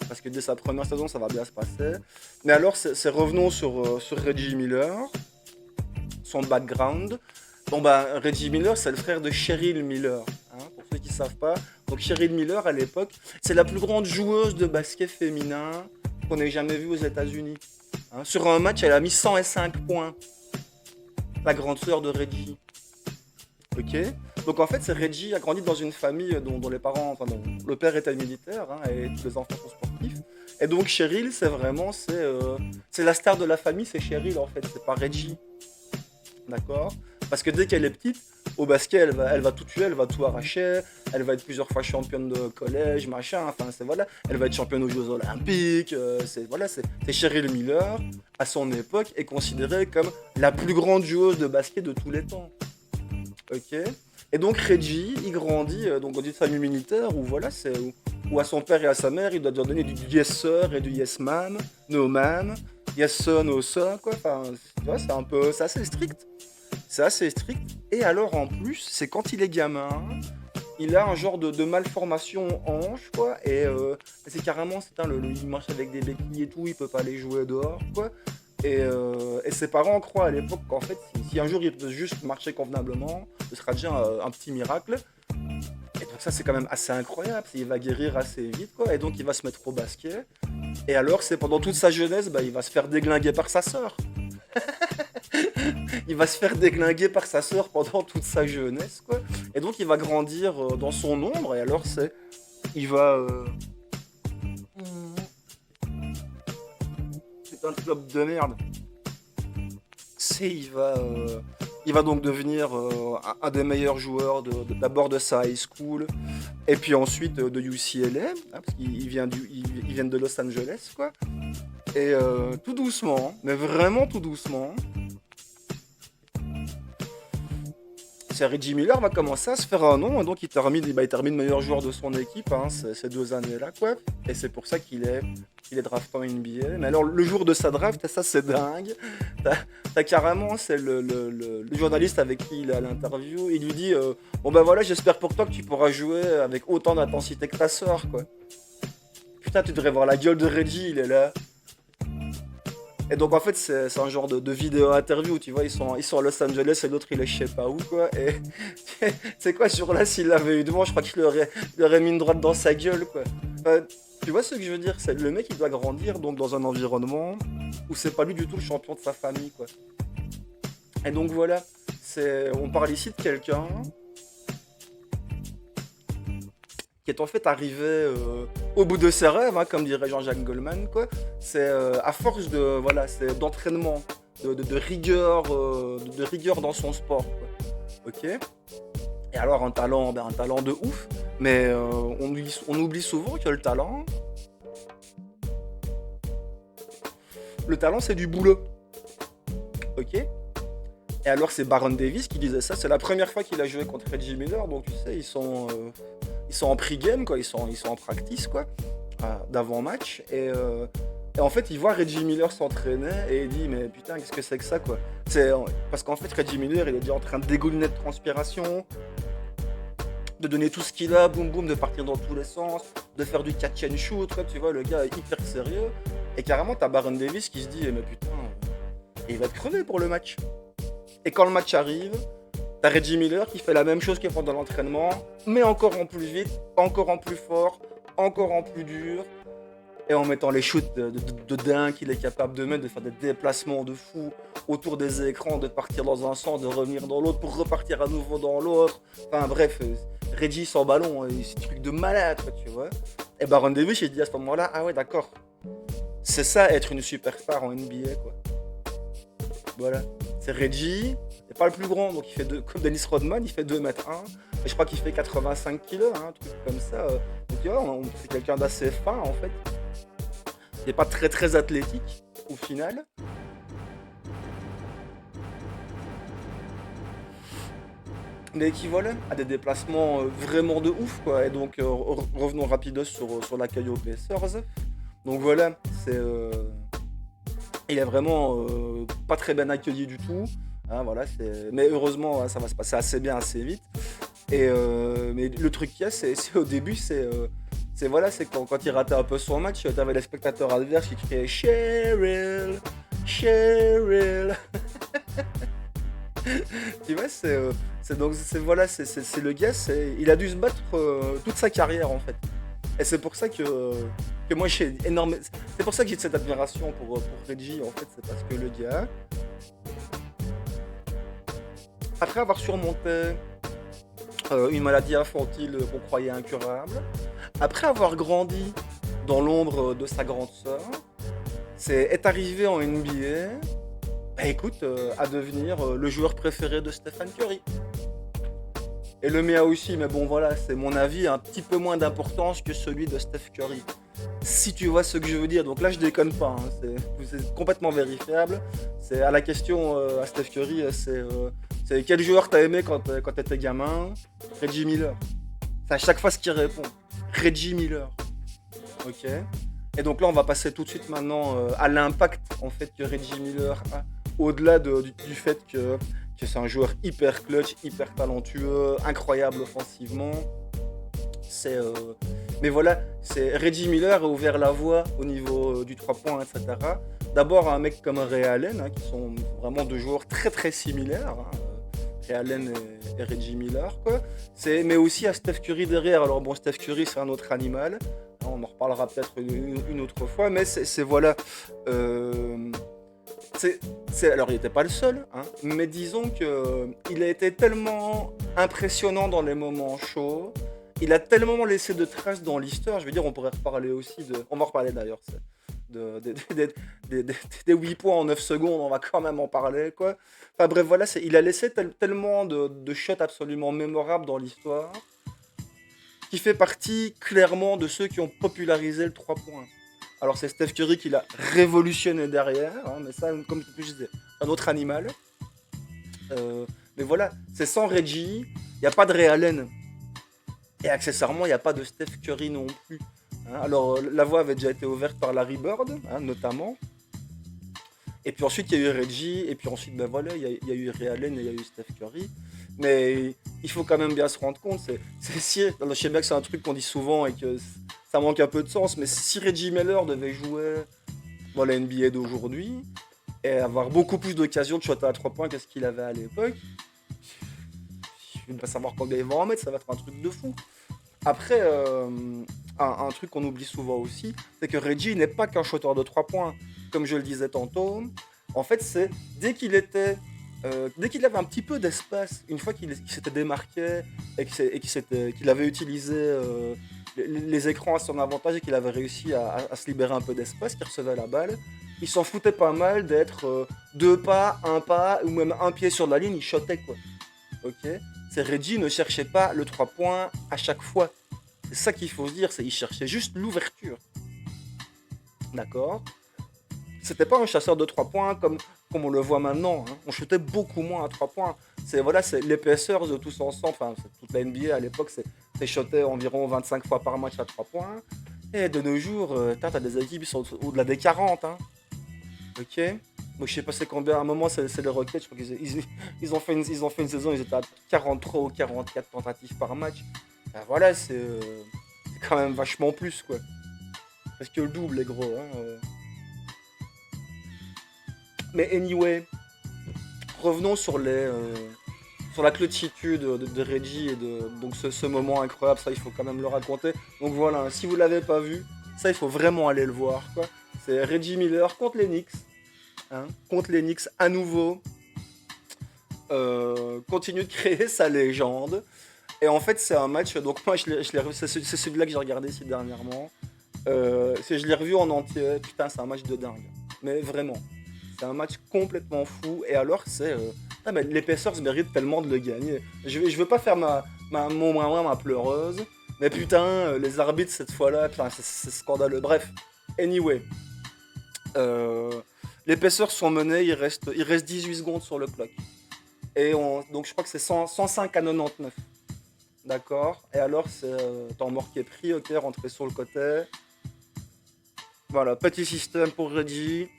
Parce que dès sa première saison, ça va bien se passer. Mais alors, revenons sur Reggie Miller, son background. Bon, bah, Reggie Miller, c'est le frère de Cheryl Miller, hein, pour ceux qui ne savent pas. Donc, Cheryl Miller, à l'époque, c'est la plus grande joueuse de basket féminin qu'on ait jamais vue aux États-Unis. Hein, sur un match, elle a mis 105 points. La grande sœur de Reggie. Ok? Donc en fait, Reggie a grandi dans une famille dont les parents, enfin dont le père était militaire, hein, et tous les enfants sont sportifs. Et donc Cheryl, c'est la star de la famille, c'est Cheryl en fait, c'est pas Reggie. D'accord? Parce que dès qu'elle est petite, au basket, elle va tout tuer, elle va tout arracher, elle va être plusieurs fois championne de collège, machin, enfin voilà, elle va être championne aux Jeux Olympiques, c'est Cheryl Miller, à son époque, est considérée comme la plus grande joueuse de basket de tous les temps. Ok? Et donc Reggie, il grandit donc dans une famille militaire où voilà, où à son père et à sa mère, il doit leur donner du yes sir et du yes ma'am, no ma'am, yes sir, no sir, quoi. Enfin, tu vois, c'est assez strict. C'est assez strict. Et alors en plus, c'est quand il est gamin, il a un genre de malformation hanche, quoi. Et c'est carrément, il marche avec des béquilles et tout, il peut pas aller jouer dehors, quoi. Et ses parents croient à l'époque qu'en fait, si un jour il peut juste marcher convenablement, ce sera déjà un petit miracle. Et donc ça, c'est quand même assez incroyable. Il va guérir assez vite, quoi. Et donc il va se mettre au basket. Et alors, c'est pendant toute sa jeunesse, bah, il va se faire déglinguer par sa sœur. Il va se faire déglinguer par sa sœur pendant toute sa jeunesse, quoi. Et donc il va grandir dans son ombre. Et alors, il va... C'est un club de merde. Il va donc devenir un des meilleurs joueurs d'abord de sa high school et puis ensuite de UCLA, hein, parce qu'ils viennent de Los Angeles, quoi. Et tout doucement, mais vraiment tout doucement, Reggie Miller va commencer à se faire un nom, et donc il termine meilleur joueur de son équipe, hein, ces 2 années-là, quoi. Et c'est pour ça qu'il est drafté en NBA. Mais alors le jour de sa draft, ça c'est dingue. T'as carrément, c'est le journaliste avec qui il est à l'interview, il lui dit bon ben voilà, j'espère pour toi que tu pourras jouer avec autant d'intensité que ta sœur, quoi. putain, tu devrais voir la gueule de Reggie, il est là. Et donc en fait c'est un genre de vidéo interview, tu vois, ils sont à Los Angeles et l'autre il est je sais pas où quoi. Et c'est quoi sur là s'il l'avait eu devant, je crois qu'il aurait mis une droite dans sa gueule quoi. Enfin, tu vois ce que je veux dire, c'est le mec il doit grandir donc dans un environnement où c'est pas lui du tout le champion de sa famille quoi. Et donc voilà, on parle ici de quelqu'un qui est en fait arrivé au bout de ses rêves, hein, comme dirait Jean-Jacques Goldman, quoi. C'est à force de voilà, c'est d'entraînement, de rigueur, de rigueur dans son sport, quoi. Ok. Et alors un talent de ouf, mais on oublie souvent que le talent c'est du boulot, ok. Et alors c'est Baron Davis qui disait ça, c'est la première fois qu'il a joué contre Reggie Miller, donc tu sais, ils sont en pre-game, quoi, ils sont en practice, quoi, d'avant-match. Et en fait, il voit Reggie Miller s'entraîner et il dit, mais putain, qu'est-ce que c'est que ça, quoi. Parce qu'en fait, Reggie Miller, il est déjà en train de dégouliner de transpiration, de donner tout ce qu'il a, boum boum, de partir dans tous les sens, de faire du catch and shoot, quoi, tu vois, le gars est hyper sérieux. Et carrément, t'as Baron Davis qui se dit, mais putain, il va être crevé pour le match. Et quand le match arrive, t'as Reggie Miller qui fait la même chose que pendant l'entraînement, mais encore en plus vite, encore en plus fort, encore en plus dur, et en mettant les shoots de dingue qu'il est capable de mettre, de faire des déplacements de fou autour des écrans, de partir dans un sens, de revenir dans l'autre pour repartir à nouveau dans l'autre. Enfin bref, Reggie sans ballon, c'est un truc de malade, quoi, tu vois. Et Baron Davis, il dit à ce moment-là, ah ouais d'accord, c'est ça être une superstar en NBA, quoi. Voilà. C'est Reggie, c'est pas le plus grand, donc il fait comme Dennis Rodman, il fait 2 m 1, et je crois qu'il fait 85 kilos, hein, un truc comme ça. Donc tu vois, c'est quelqu'un d'assez fin en fait. Il n'est pas très très athlétique au final. Mais qui voilà, a des déplacements vraiment de ouf quoi. Et donc revenons rapidos sur l'accueil aux Pacers. Donc voilà, il est vraiment pas très bien accueilli du tout. Hein, voilà, mais heureusement, hein, ça va se passer assez bien, assez vite. Mais le truc qu'il y a, c'est au début, voilà, c'est quand il ratait un peu son match, t'avais les spectateurs adverses qui criaient Cheryl, Cheryl. Tu vois, donc voilà, c'est le gars, il a dû se battre toute sa carrière en fait. Et c'est pour ça que moi j'ai énorme. C'est pour ça que j'ai de cette admiration pour Reggie en fait, c'est parce que le gars, après avoir surmonté une maladie infantile qu'on croyait incurable, après avoir grandi dans l'ombre de sa grande sœur, est arrivé en NBA, bah écoute, à devenir le joueur préféré de Stephen Curry. Et le mien aussi, mais bon voilà, c'est mon avis, un petit peu moins d'importance que celui de Steph Curry. Si tu vois ce que je veux dire, donc là je déconne pas, hein, c'est complètement vérifiable. C'est à la question à Steph Curry, c'est quel joueur t'as aimé quand t'étais gamin? Reggie Miller. C'est à chaque fois ce qu'il répond. Reggie Miller. Ok. Et donc là on va passer tout de suite maintenant à l'impact en fait que Reggie Miller a, au-delà du fait que c'est un joueur hyper clutch, hyper talentueux, incroyable offensivement. Mais voilà, Reggie Miller a ouvert la voie au niveau du 3 points, etc. D'abord un mec comme Ray Allen, hein, qui sont vraiment deux joueurs très très similaires, hein, Ray Allen et Reggie Miller, quoi. Mais aussi à Steph Curry derrière. Alors bon, Steph Curry c'est un autre animal, hein, on en reparlera peut-être une autre fois, mais c'est voilà. Alors il n'était pas le seul, hein, mais disons qu'il a été tellement impressionnant dans les moments chauds, il a tellement laissé de traces dans l'histoire, je veux dire on pourrait reparler aussi on va en reparler d'ailleurs, des 8 points en 9 secondes, on va quand même en parler quoi. Enfin bref voilà, il a laissé tellement de shots absolument mémorables dans l'histoire, qui fait partie clairement de ceux qui ont popularisé le 3 points. Alors c'est Steph Curry qui l'a révolutionné derrière, hein, mais ça, comme je disais, un autre animal. Mais voilà, c'est sans Reggie, il n'y a pas de Ray Allen. Et accessoirement, il n'y a pas de Steph Curry non plus. Hein. Alors la voie avait déjà été ouverte par Larry Bird, hein, notamment. Et puis ensuite, il y a eu Reggie, et puis ensuite, ben voilà, il y a eu Ray Allen et il y a eu Steph Curry. Mais il faut quand même bien se rendre compte, je sais bien que c'est un truc qu'on dit souvent et que ça manque un peu de sens. Mais si Reggie Miller devait jouer dans la NBA d'aujourd'hui et avoir beaucoup plus d'occasions de shooter à 3 points que ce qu'il avait à l'époque, je ne vais pas savoir combien il va en mettre, ça va être un truc de fou. Après, un truc qu'on oublie souvent aussi, c'est que Reggie n'est pas qu'un shooter de 3 points. Comme je le disais tantôt, en fait, c'est dès qu'il avait un petit peu d'espace, une fois qu'il s'était démarqué et qu'il avait utilisé les écrans à son avantage et qu'il avait réussi à se libérer un peu d'espace, qu'il recevait la balle, il s'en foutait pas mal d'être 2 pas, 1 pas ou même un pied sur la ligne, il shotait quoi. Ok. C'est Reggie ne cherchait pas le 3 points à chaque fois. C'est ça qu'il faut se dire, c'est il cherchait juste l'ouverture. D'accord. C'était pas un chasseur de 3 points comme on le voit maintenant, hein. On shootait beaucoup moins à 3 points. C'est les Pacers de tous ensemble, enfin toute la NBA à l'époque, c'est shoté environ 25 fois par match à 3 points. Et de nos jours, t'as des équipes qui sont au-delà des 40, hein. Ok. Moi je sais pas c'est combien, à un moment c'est les Rockets, je crois qu'ils ont fait une saison, ils étaient à 43 ou 44 tentatives par match. Ben voilà, c'est quand même vachement plus quoi. Parce que le double est gros, hein. Mais anyway, revenons sur la clôtitude de Reggie et donc ce moment incroyable, ça il faut quand même le raconter. Donc voilà, hein, si vous l'avez pas vu, ça il faut vraiment aller le voir quoi. C'est Reggie Miller contre les Knicks, hein, contre les Knicks à nouveau. Continue de créer sa légende. Et en fait c'est un match, donc moi c'est celui-là que j'ai regardé ici dernièrement. Je l'ai revu en entier, putain c'est un match de dingue. Mais vraiment. C'est un match complètement fou. Et alors, mais les Pacers méritent tellement de le gagner. Je veux pas faire ma pleureuse. Mais putain, les arbitres cette fois-là, putain, c'est scandaleux. Bref, anyway. Euh, les Pacers sont menés, il reste 18 secondes sur le clock. Donc je crois que c'est 105 à 99. D'accord. Et alors, c'est temps mort qui est pris, ok, rentré sur le côté. Voilà, petit système pour Reggie.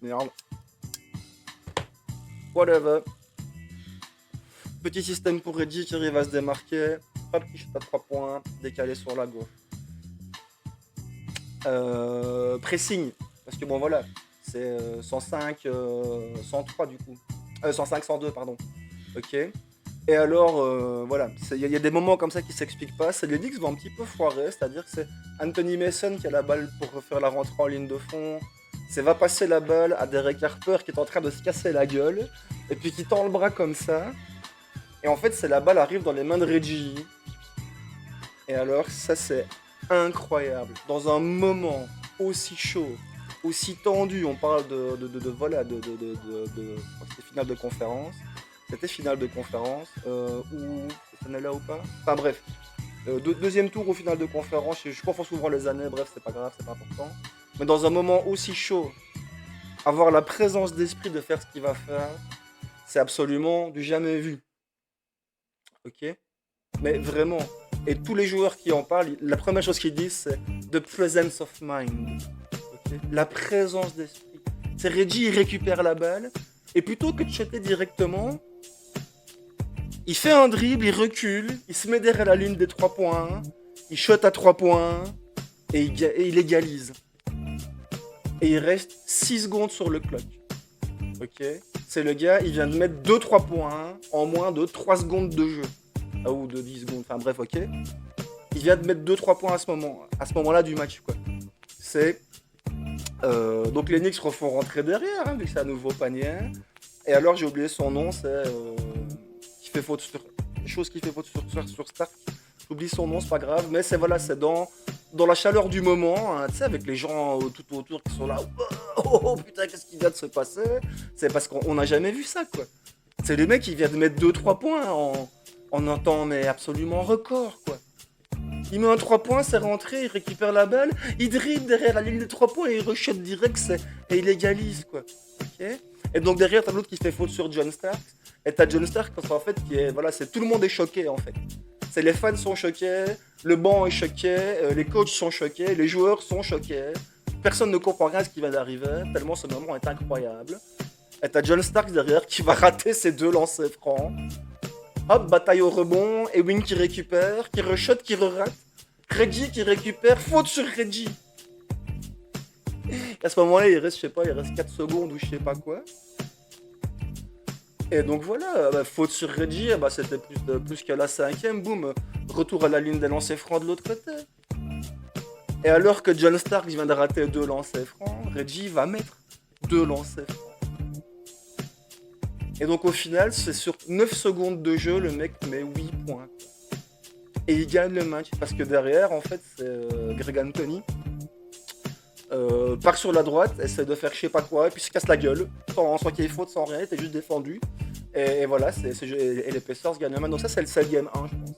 Merde. Whatever. Petit système pour Reggie qui arrive à se démarquer. Hop, qui shoot à 3 points. Décalé sur la gauche. Pressing. Parce que bon voilà. C'est 105, 103 du coup. 105, 102 pardon. Ok. Et alors, voilà. Il y a des moments comme ça qui s'expliquent pas. C'est les Knicks vont un petit peu foirer. C'est-à-dire que c'est Anthony Mason qui a la balle pour faire la rentrée en ligne de fond. C'est va passer la balle à Derek Harper qui est en train de se casser la gueule et puis qui tend le bras comme ça. Et en fait, c'est la balle arrive dans les mains de Reggie. Et alors, ça c'est incroyable. Dans un moment aussi chaud, aussi tendu, on parle voilà, je crois que c'était finale de conférence. C'était finale de conférence ou ça n'est là ou pas. Enfin bref, deuxième tour au final de conférence. Je confonds souvent les années. Bref, c'est pas grave, c'est pas important. Mais dans un moment aussi chaud, avoir la présence d'esprit de faire ce qu'il va faire, c'est absolument du jamais vu. Ok. Mais vraiment. Et tous les joueurs qui en parlent, la première chose qu'ils disent, c'est the presence of mind. Ok. La présence d'esprit. C'est Reggie, il récupère la balle, et plutôt que de shooter directement, il fait un dribble, il recule, il se met derrière la ligne des 3 points, il shot à 3 points, et il égalise. Et il reste 6 secondes sur le clock. Ok. C'est le gars, il vient de mettre 2-3 points en moins de 3 secondes de jeu. Ah, ou de 10 secondes, enfin bref, ok. Il vient de mettre 2-3 points à ce moment-là du match, quoi. C'est... donc les Knicks refont rentrer derrière, hein, vu que c'est un nouveau panier. Et alors j'ai oublié son nom, c'est... qui fait faute sur... chose qui fait faute sur Stark. J'oublie son nom, c'est pas grave, mais c'est voilà, c'est dans la chaleur du moment, hein, tu sais, avec les gens tout autour qui sont là, oh putain, qu'est-ce qui vient de se passer? C'est parce qu'on n'a jamais vu ça, quoi. C'est le mec qui vient de mettre 2-3 points en un temps, mais absolument record, quoi. Il met un 3 points, c'est rentré, il récupère la balle, il dribble derrière la ligne des 3 points et il rechute direct, et il égalise, quoi. Ok. Et donc derrière, t'as l'autre qui fait faute sur John Stark, et t'as John Stark, parce qu'en fait, voilà, tout le monde est choqué, en fait. C'est les fans sont choqués, le banc est choqué, les coachs sont choqués, les joueurs sont choqués. Personne ne comprend rien à ce qui vient d'arriver, tellement ce moment est incroyable. Et t'as John Starks derrière qui va rater ses 2 lancers francs. Hop, bataille au rebond, Ewing qui récupère, qui re-shot, qui re-rate. Reggie qui récupère, faute sur Reggie. À ce moment-là, il reste, je sais pas, il reste 4 secondes ou je sais pas quoi. Et donc voilà, faute sur Reggie, bah, c'était plus qu'à la cinquième, boum, retour à la ligne des lancers francs de l'autre côté. Et alors que John Starks vient de rater 2 lancers francs, Reggie va mettre 2 lancers francs. Et donc au final, c'est sur 9 secondes de jeu, le mec met 8 points. Et il gagne le match, parce que derrière, en fait, c'est Greg Anthony. Part sur la droite, essaie de faire je sais pas quoi, et puis se casse la gueule, sans qu'il y ait faute, sans rien, il était juste défendu. Et voilà, et les Pacers gagnent le match. Donc ça, c'est le game 1, je pense.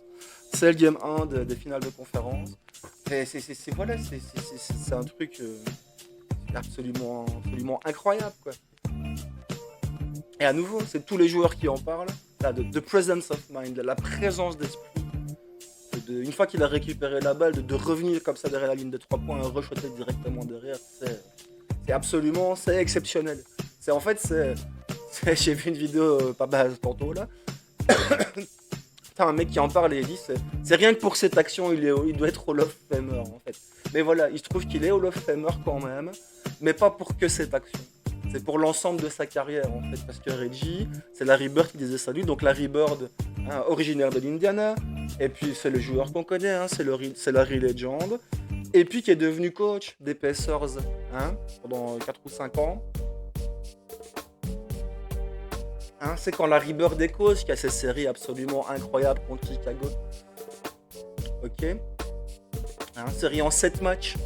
C'est le game 1 des finales de conférence. Et c'est un truc absolument incroyable, quoi. Et à nouveau, c'est tous les joueurs qui en parlent, là, de presence of mind, la présence d'esprit. Une fois qu'il a récupéré la balle, de revenir comme ça derrière la ligne de 3 points et re-shotter directement derrière, c'est exceptionnel. J'ai vu une vidéo pas mal tantôt là. T'as un mec qui en parle et il dit c'est rien que pour cette action, il doit être Hall of Famer en fait. Mais voilà, il se trouve qu'il est Hall of Famer quand même, mais pas pour que cette action. C'est pour l'ensemble de sa carrière en fait, parce que Reggie, c'est Larry Bird qui disait ça lui, donc Larry Bird, hein, originaire de l'Indiana, et puis c'est le joueur qu'on connaît, hein, c'est Larry Legend, et puis qui est devenu coach des Pacers hein, pendant 4 ou 5 ans. Hein, c'est quand Larry Bird est coach qui a ces séries absolument incroyables contre Chicago. Ok. Hein, série en 7 matchs.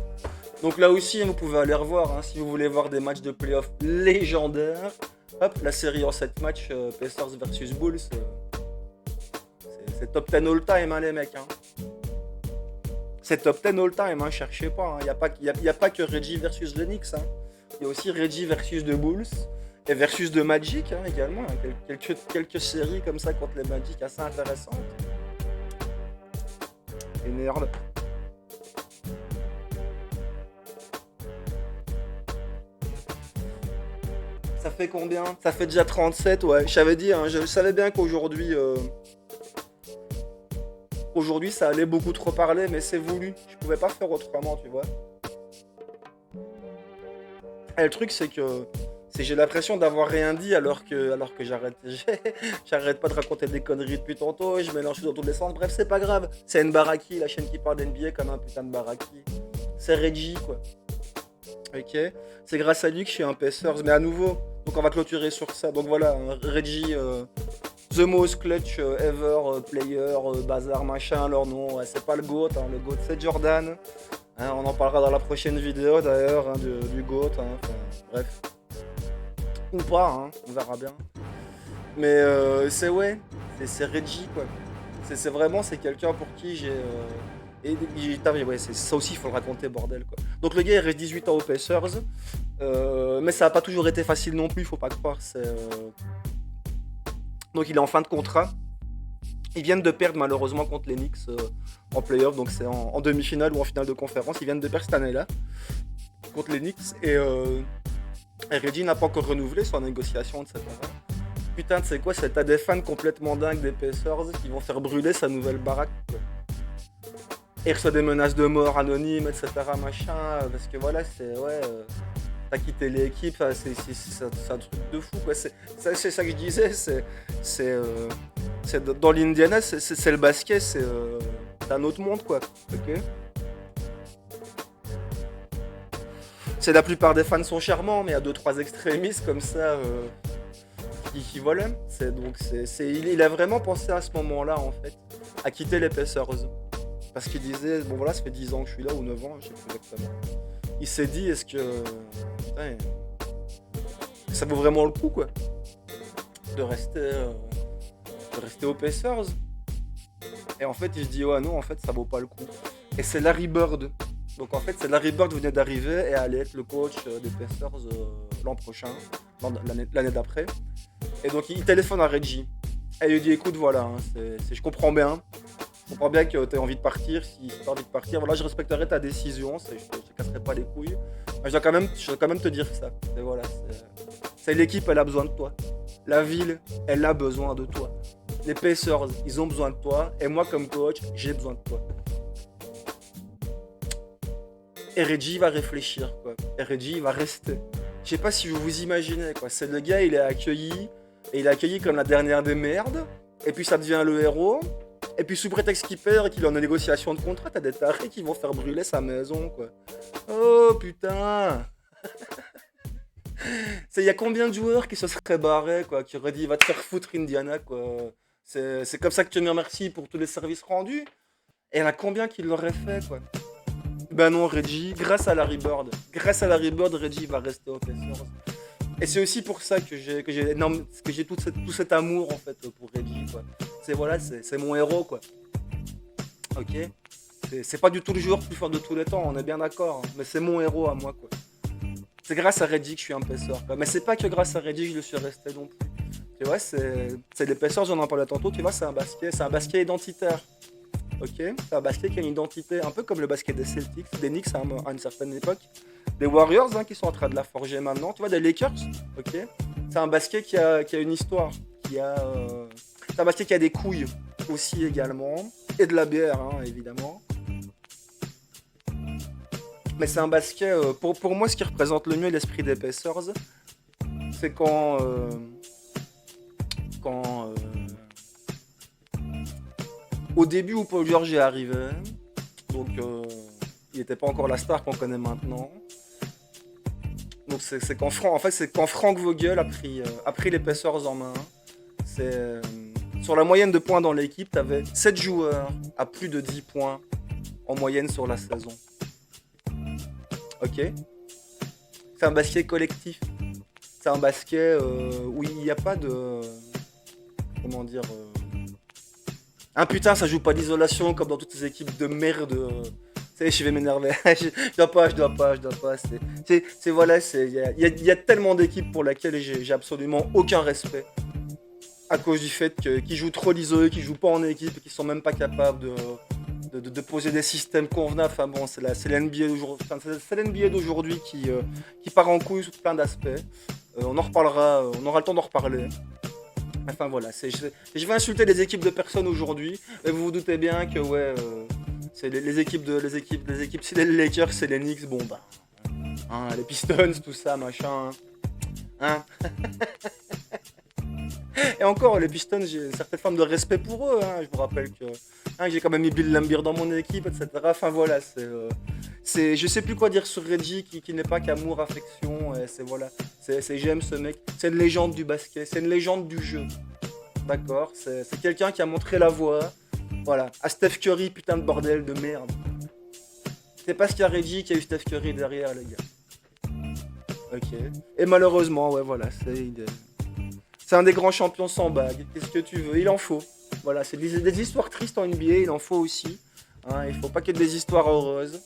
Donc là aussi, vous pouvez aller revoir, hein, si vous voulez voir des matchs de playoff légendaires. Hop, la série en 7 matchs, Pacers versus Bulls, c'est top 10 all-time, hein, les mecs. Hein. C'est top 10 all-time, hein, cherchez pas. Il n'y a pas que Reggie versus les Knicks. Hein. Il y a aussi Reggie versus the Bulls et versus the Magic hein, également. Hein. Quelques séries comme ça contre les Magic assez intéressantes. Et merde. Ça fait combien? Ça fait déjà 37, ouais. J'avais dit, hein, je savais bien qu'aujourd'hui, aujourd'hui ça allait beaucoup trop parler, mais c'est voulu. Je pouvais pas faire autrement, tu vois. Et le truc, c'est que j'ai l'impression d'avoir rien dit alors que j'arrête pas de raconter des conneries depuis tantôt et je mélange tout dans tous les sens. Bref, c'est pas grave. C'est Nbaraki, la chaîne qui parle d'NBA comme un putain de Baraki. C'est Reggie, quoi. Ok, c'est grâce à lui que je suis un Pacers, mais à nouveau, donc on va clôturer sur ça. Donc voilà, Reggie, the most clutch ever player, bazar machin, leur nom, ouais, c'est pas le GOAT, hein, le GOAT c'est Jordan. Hein, on en parlera dans la prochaine vidéo d'ailleurs, hein, du GOAT, hein, bref. Ou pas, hein, on verra bien. Mais c'est Reggie quoi. C'est vraiment, c'est quelqu'un pour qui j'ai... ouais, ça aussi, il faut le raconter, bordel quoi. Donc le gars il reste 18 ans aux Pacers, mais ça n'a pas toujours été facile non plus, il faut pas croire. Donc il est en fin de contrat. Ils viennent de perdre malheureusement contre les Knicks en playoff, donc c'est en demi-finale ou en finale de conférence. Ils viennent de perdre cette année-là contre les Knicks et Reggie n'a pas encore renouvelé son négociation, etc. Putain, tu sais quoi, t'as des fans complètement dingues des Pacers qui vont faire brûler sa nouvelle baraque quoi. Et reçoit des menaces de mort anonymes, etc. Machin, parce que voilà, t'as quitté l'équipe, c'est un truc de fou, quoi. C'est ça que je disais, dans l'Indiana, c'est le basket, c'est un autre monde, quoi. Ok. C'est la plupart des fans sont charmants, mais il y a 2-3 extrémistes comme ça qui volent. Il a vraiment pensé à ce moment-là, en fait, à quitter les Pacers. Parce qu'il disait, bon voilà, ça fait 10 ans que je suis là, ou 9 ans, je sais plus exactement. Il s'est dit, est-ce que... Putain, ça vaut vraiment le coup, quoi, de rester aux Pacers. Et en fait, il se dit, ouais, non, en fait, ça vaut pas le coup. Et c'est Larry Bird. Donc en fait, c'est Larry Bird venait d'arriver et allait être le coach des Pacers l'an prochain, l'année d'après. Et donc, il téléphone à Reggie. Et il lui dit, écoute, voilà, hein, je comprends bien. Je comprends bien que tu as envie de partir, si tu as envie de partir, voilà, je respecterai ta décision, je te casserai pas les couilles. Mais je dois quand même te dire ça. Et voilà, c'est l'équipe, elle a besoin de toi. La ville, elle a besoin de toi. Les Pacers, ils ont besoin de toi. Et moi, comme coach, j'ai besoin de toi. Et Reggie va réfléchir, quoi. Et Reggie, il va rester. Je sais pas si vous vous imaginez, quoi. C'est le gars, il est accueilli. Et il est accueilli comme la dernière des merdes. Et puis ça devient le héros. Et puis sous prétexte qu'il perd et qu'il est en négociation de contrat, t'as des tarés qui vont faire brûler sa maison, quoi. Oh putain. Il y a combien de joueurs qui se seraient barrés, quoi, qui auraient dit va te faire foutre Indiana, quoi. C'est comme ça que tu me remercies pour tous les services rendus. Et il y en a combien qui l'auraient fait, quoi. Ben non, Reggie, grâce à Larry Bird, Reggie va rester au Pacers. Et c'est aussi pour ça que j'ai tout cet amour en fait pour Reggie, quoi. C'est voilà, c'est mon héros, quoi. Ok. C'est pas du tout le joueur le plus fort de tous les temps, on est bien d'accord, hein, mais c'est mon héros à moi, quoi. C'est grâce à Reggie que je suis un Pacers, quoi. Mais c'est pas que grâce à Reggie que je le suis resté non plus. Tu vois, c'est les Pacers, j'en en parlais tantôt. Tu vois, c'est un basket identitaire. Ok, c'est un basket qui a une identité un peu comme le basket des Celtics, des Knicks à une certaine époque, des Warriors hein, qui sont en train de la forger maintenant, tu vois, des Lakers, ok. C'est un basket qui a une histoire, c'est un basket qui a des couilles aussi également, et de la bière hein, évidemment. Mais c'est un basket, pour moi ce qui représente le mieux l'esprit des Pacers, c'est quand au début où Paul George est arrivé, donc il n'était pas encore la star qu'on connaît maintenant. Donc c'est quand Frank Vogel a pris les Pacers en main. Sur la moyenne de points dans l'équipe, tu avais 7 joueurs à plus de 10 points en moyenne sur la saison. Ok. C'est un basket collectif. C'est un basket où il n'y a pas de... Comment dire Ah putain, ça joue pas d'isolation comme dans toutes ces équipes de merde. Tu sais, je vais m'énerver. Je dois pas. Voilà, il y a tellement d'équipes pour lesquelles j'ai absolument aucun respect. À cause du fait qu'ils jouent trop d'isolé, qu'ils jouent pas en équipe et qu'ils sont même pas capables de poser des systèmes convenables. Enfin bon, c'est l'NBA d'aujourd'hui, c'est l'NBA d'aujourd'hui qui part en couille sous plein d'aspects. On en reparlera, on aura le temps d'en reparler. Enfin voilà, je vais insulter les équipes de personnes aujourd'hui, mais vous vous doutez bien que ouais, c'est les équipes, c'est les Lakers, c'est les Knicks, bon bah, hein, les Pistons, tout ça, machin, hein. Et encore, les Pistons, j'ai une certaine forme de respect pour eux, hein. Je vous rappelle que j'ai quand même mis Bill Laimbeer dans mon équipe, etc. Enfin voilà, je sais plus quoi dire sur Reggie qui n'est pas qu'amour, affection, voilà, j'aime ce mec, c'est une légende du basket, c'est une légende du jeu, d'accord, c'est quelqu'un qui a montré la voie, voilà, à Steph Curry, putain de bordel de merde. C'est parce qu'il y a Reggie qu'il y a eu Steph Curry derrière, les gars. Ok. Et malheureusement, ouais, voilà, c'est un des grands champions sans bague. Qu'est-ce que tu veux? Il en faut. Voilà, c'est des histoires tristes en NBA, il en faut aussi. Hein, il faut pas qu'il y ait des histoires heureuses.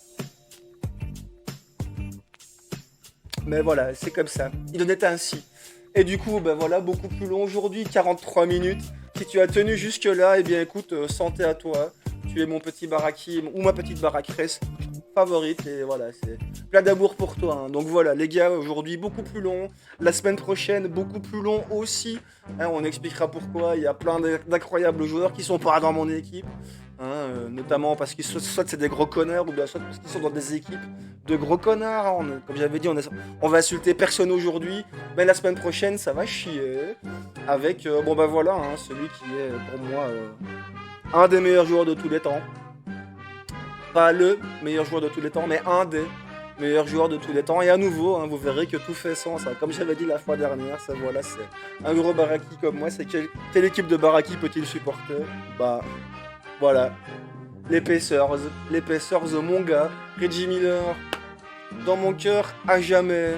Mais voilà, c'est comme ça. Il en est ainsi. Et du coup, ben voilà, beaucoup plus long aujourd'hui, 43 minutes. Si tu as tenu jusque-là, eh bien écoute, santé à toi. Tu es mon petit Barakim ou ma petite Barakres favorite. Et voilà, c'est plein d'amour pour toi. Hein. Donc voilà, les gars, aujourd'hui, beaucoup plus long. La semaine prochaine, beaucoup plus long aussi. Hein, on expliquera pourquoi. Il y a plein d'incroyables joueurs qui sont pas dans mon équipe. Hein, notamment parce qu'ils soit c'est des gros connards ou bien soit parce qu'ils sont dans des équipes de gros connards. Hein. Comme j'avais dit, on va insulter personne aujourd'hui, mais la semaine prochaine ça va chier avec bon bah voilà hein, celui qui est pour moi un des meilleurs joueurs de tous les temps, pas le meilleur joueur de tous les temps, mais un des meilleurs joueurs de tous les temps. Et à nouveau, hein, vous verrez que tout fait sens. Hein. Comme j'avais dit la fois dernière, ça voilà, c'est un gros Baraki comme moi. C'est quelle équipe de Baraki peut-il supporter? Bah voilà, les Pacers, mon gars, Reggie Miller, dans mon cœur à jamais,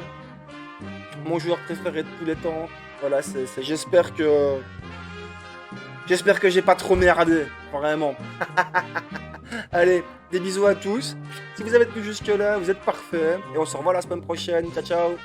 mon joueur préféré de tous les temps. Voilà, j'espère que j'ai pas trop merdé, vraiment. Allez, des bisous à tous. Si vous avez tenu jusque là, vous êtes parfaits et on se revoit la semaine prochaine. Ciao ciao.